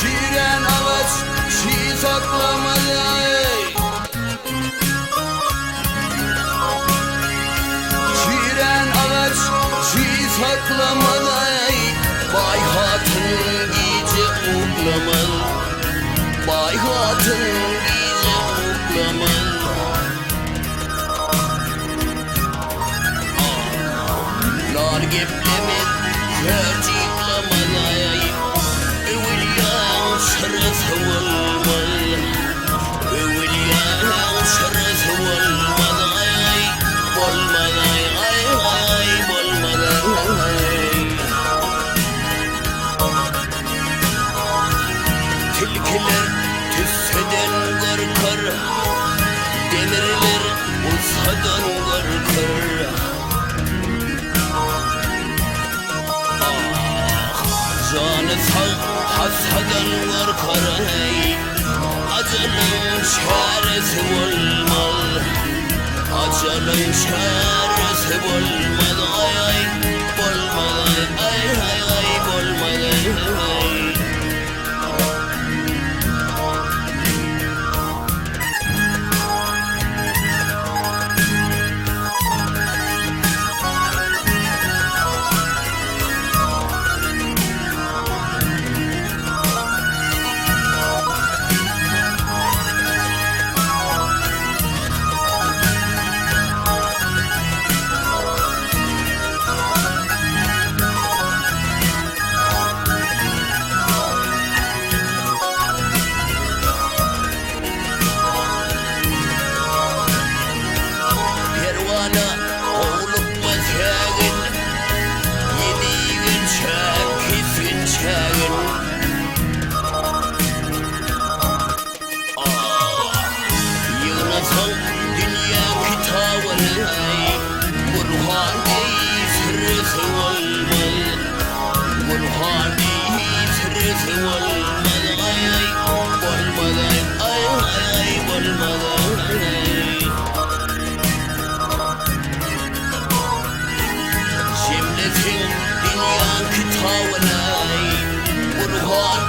Çiğren ağaç çiğ saklamalı. Çiğren ağaç çiğ saklamalı. Bay hatun gece uğlamalı. Bay hatun gece uğlamalı. Nar geplemek gerçeklamalı. Evliya şeref olmalı. Evliya şeref olmalı. Olmalı, ay olmalı. Tilkiler tüsseden korkar. Demirler uzsadan korkar. Canı sağ hasadan korkar. Acelin çaresi olmalı. Acelin çaresi olmalı. Ay olmalı. Ay olmalı. Dünya kitabını Burhani sırrısı olmalı. Burhani sırrısı olmalı. Ay olmalı. Ay olmalı. Cemletin dünya kitabını Burhani